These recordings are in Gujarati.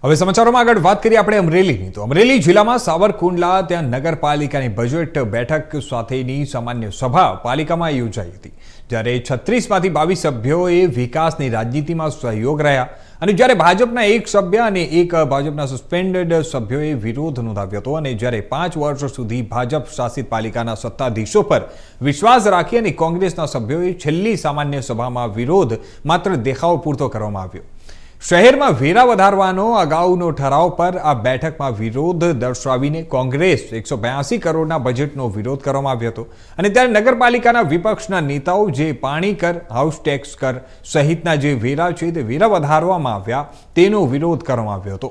હવે સમાચારોમાં આગળ વાત કરીએ આપણે અમરેલીની તો અમરેલી જિલ્લામાં સાવરકુંડલા ત્યાં નગરપાલિકાની બજેટ બેઠક સાથેની સામાન્ય સભા પાલિકામાં યોજાઈ હતી જ્યારે 36માંથી 22 સભ્યોએ વિકાસની રાજનીતિમાં સહયોગ રહ્યા અને જ્યારે ભાજપના એક સભ્ય અને એક ભાજપના સસ્પેન્ડેડ સભ્યોએ વિરોધ નોંધાવ્યો હતો અને જ્યારે 5 વર્ષ સુધી ભાજપ શાસિત પાલિકાના સત્તાધીશો પર વિશ્વાસ રાખી અને કોંગ્રેસના સભ્યોએ છેલ્લી સામાન્ય સભામાં વિરોધ માત્ર દેખાવ પૂરતો કરવામાં આવ્યો। શહેરમાં વેરા વધારવાનો અગાઉનો ઠરાવ પર આ બેઠકમાં વિરોધ દર્શાવીને કોંગ્રેસ 182 કરોડના બજેટનો વિરોધ કરવામાં આવ્યો હતો અને ત્યારે નગરપાલિકાના વિપક્ષના નેતાઓ જે પાણી કર, હાઉસ ટેક્સ કર સહિતના જે વેરા છે તે વેરા વધારવામાં આવ્યા તેનો વિરોધ કરવામાં આવ્યો હતો।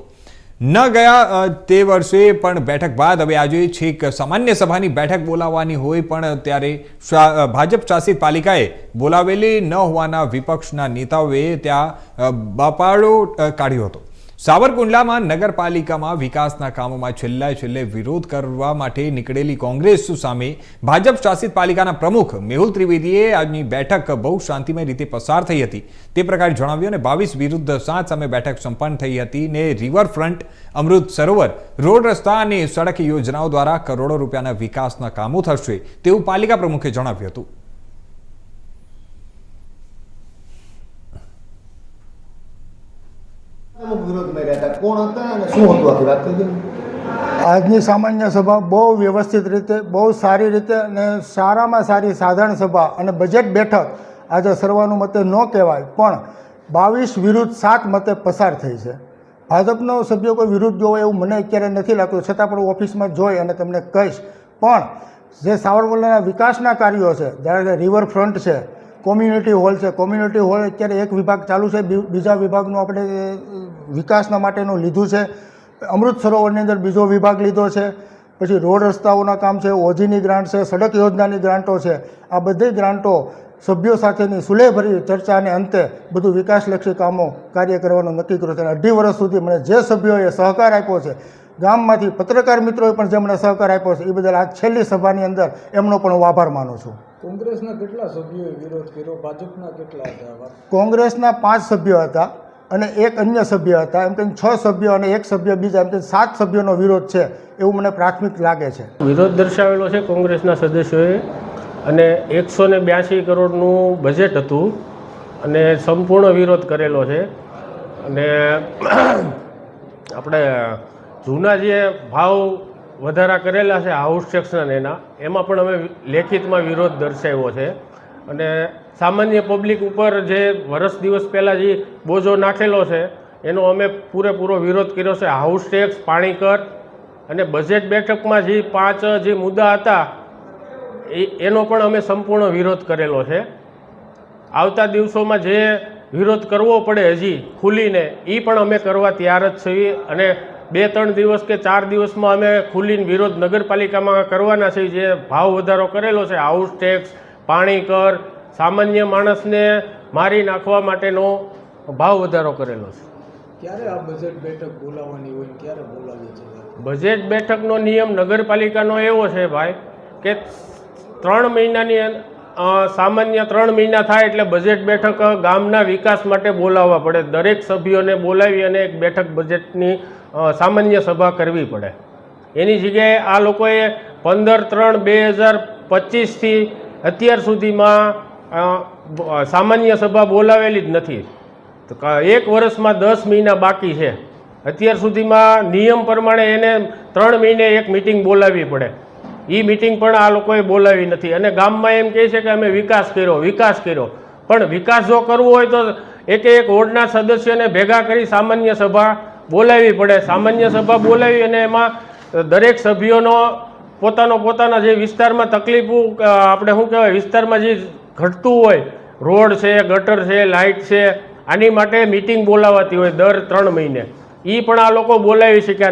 ન ગયા તે વર્ષે પણ બેઠક બાદ હવે આજે છેક સામાન્ય સભાની બેઠક બોલાવવાની હોય પણ ત્યારે ભાજપ શાસિત પાલિકાએ બોલાવેલી ન હોવાના વિપક્ષના નેતાઓએ ત્યાં બાપાડો કાઢ્યો હતો। સાવરકુંડલામાં નગરપાલિકામાં વિકાસના કામોમાં છેલ્લે વિરોધ કરવા માટે નીકળેલી કોંગ્રેસ સામે ભાજપ શાસિત પાલિકાના પ્રમુખ મેહુલ ત્રિવેદીએ આજની બેઠક બહુ શાંતિમય રીતે પસાર થઈ હતી તે પ્રકારે જણાવ્યું અને 22 વિરુદ્ધ 7 સામે બેઠક સંપન્ન થઈ હતી ને રિવરફ્રન્ટ, અમૃત સરોવર, રોડ રસ્તા અને સડક યોજનાઓ દ્વારા કરોડો રૂપિયાના વિકાસના કામો થશે તેવું પાલિકા પ્રમુખે જણાવ્યું હતું। આજની સામાન્ય સભા બહુ વ્યવસ્થિત રીતે, બહુ સારી રીતે અને સારામાં સારી સાધારણ સભા અને બજેટ બેઠક આજે સર્વાનુમતે ન કહેવાય પણ 22 વિરુદ્ધ 7 મતે પસાર થઈ છે। ભાજપનો સભ્યો કોઈ વિરુદ્ધ જોવો એવું મને અત્યારે નથી લાગતું, છતાં પણ ઓફિસમાં જોઈ અને તમને કહીશ। પણ જે સાવરકુંડલાના વિકાસના કાર્યો છે, જ્યારે રિવરફ્રન્ટ છે, કોમ્યુનિટી હોલ છે, કોમ્યુનિટી હોલ અત્યારે એક વિભાગ ચાલુ છે, બીજા વિભાગનું આપણે વિકાસના માટેનું લીધું છે, અમૃત સરોવરની અંદર બીજો વિભાગ લીધો છે, પછી રોડ રસ્તાઓના કામ છે, ઓજીની ગ્રાન્ટ છે, સડક યોજનાની ગ્રાન્ટો છે, આ બધી ગ્રાન્ટો સભ્યો સાથેની સુલેહભરી ચર્ચાને અંતે બધું વિકાસલક્ષી કામો કાર્ય કરવાનું નક્કી કર્યું છે। 2.5 વર્ષ સુધી મને જે સભ્યોએ સહકાર આપ્યો છે, ગામમાંથી પત્રકાર મિત્રોએ પણ જેમણે સહકાર આપ્યો છે એ બદલ આ છેલ્લી સભાની અંદર એમનો પણ હું આભાર માનું છું। કોંગ્રેસના કેટલા સભ્યોએ વિરોધ કર્યો, ભાજપના કેટલા હતા? કોંગ્રેસના 5 સભ્યો હતા અને એક અન્ય સભ્ય હતા, એમ કરીને 6 સભ્યો અને એક સભ્ય બીજા, એમ કરીને 7 સભ્યોનો વિરોધ છે એવું મને પ્રાથમિક લાગે છે। વિરોધ દર્શાવેલો છે કોંગ્રેસના સદસ્યોએ અને 182 કરોડનું બજેટ હતું અને સંપૂર્ણ વિરોધ કરેલો છે અને આપણે જૂના જે ભાવ વધારા કરેલા છે હાઉસ ટેક્સના એના એમાં પણ અમે લેખિતમાં વિરોધ દર્શાવ્યો છે અને સામાન્ય પબ્લિક ઉપર જે વર્ષ દિવસ પહેલાં જે બોજો નાખેલો છે એનો અમે પૂરેપૂરો વિરોધ કર્યો છે। હાઉસ ટેક્સ, પાણી કર અને બજેટ બેઠકમાં જે 5 જે મુદ્દા હતા એનો પણ અમે સંપૂર્ણ વિરોધ કરેલો છે। આવતા દિવસોમાં જે વિરોધ કરવો પડે હજી ખુલીને એ પણ અમે કરવા તૈયાર જ છીએ અને 2-3 દિવસ કે 4 દિવસમાં અમે ખુલીને વિરોધ નગરપાલિકામાં કરવાના છીએ। જે ભાવ વધારો કરેલો છે, હાઉસ ટેક્સ, પાણી કર, સામાન્ય માણસને મારી નાખવા માટેનો ભાવ વધારો કરેલો છે। ક્યારે આ બજેટ બેઠક બોલાવવાની હોય, ક્યારે બોલાવી છે? બજેટ બેઠકનો નિયમ નગરપાલિકાનો એવો છે ભાઈ કે 3 મહિનાની સામાન્ય 3 મહિના થાય એટલે બજેટ બેઠક ગામના વિકાસ માટે બોલાવવા પડે। દરેક સભ્યોને બોલાવી અને એક બેઠક બજેટની સામાન્ય સભા કરવી પડે। એની જગ્યાએ આ લોકોએ 15/3/2025થી અત્યાર સુધીમાં સામાન્ય સભા બોલાવેલી જ નથી। તો 1 વર્ષમાં 10 મહિના બાકી છે। અત્યાર સુધીમાં નિયમ પ્રમાણે એને 3 મહિને એક મિટિંગ બોલાવવી પડે, એ મિટિંગ પણ આ લોકોએ બોલાવી નથી અને ગામમાં એમ કહે છે કે અમે વિકાસ કર્યો પણ વિકાસ જો કરવો હોય તો એક વોર્ડના સદસ્યોને ભેગા કરી સામાન્ય સભા બોલાવવી પડે। સામાન્ય સભા બોલાવી અને એમાં દરેક સભ્યોનો પોતાના જે વિસ્તારમાં તકલીફો આપણે શું કહેવાય વિસ્તારમાં જે ઘટતું હોય, રોડ છે, ગટર છે, લાઇટ છે, આની માટે મિટિંગ બોલાવાતી હોય દર 3 મહિને, એ પણ આ લોકો બોલાવી શક્યા।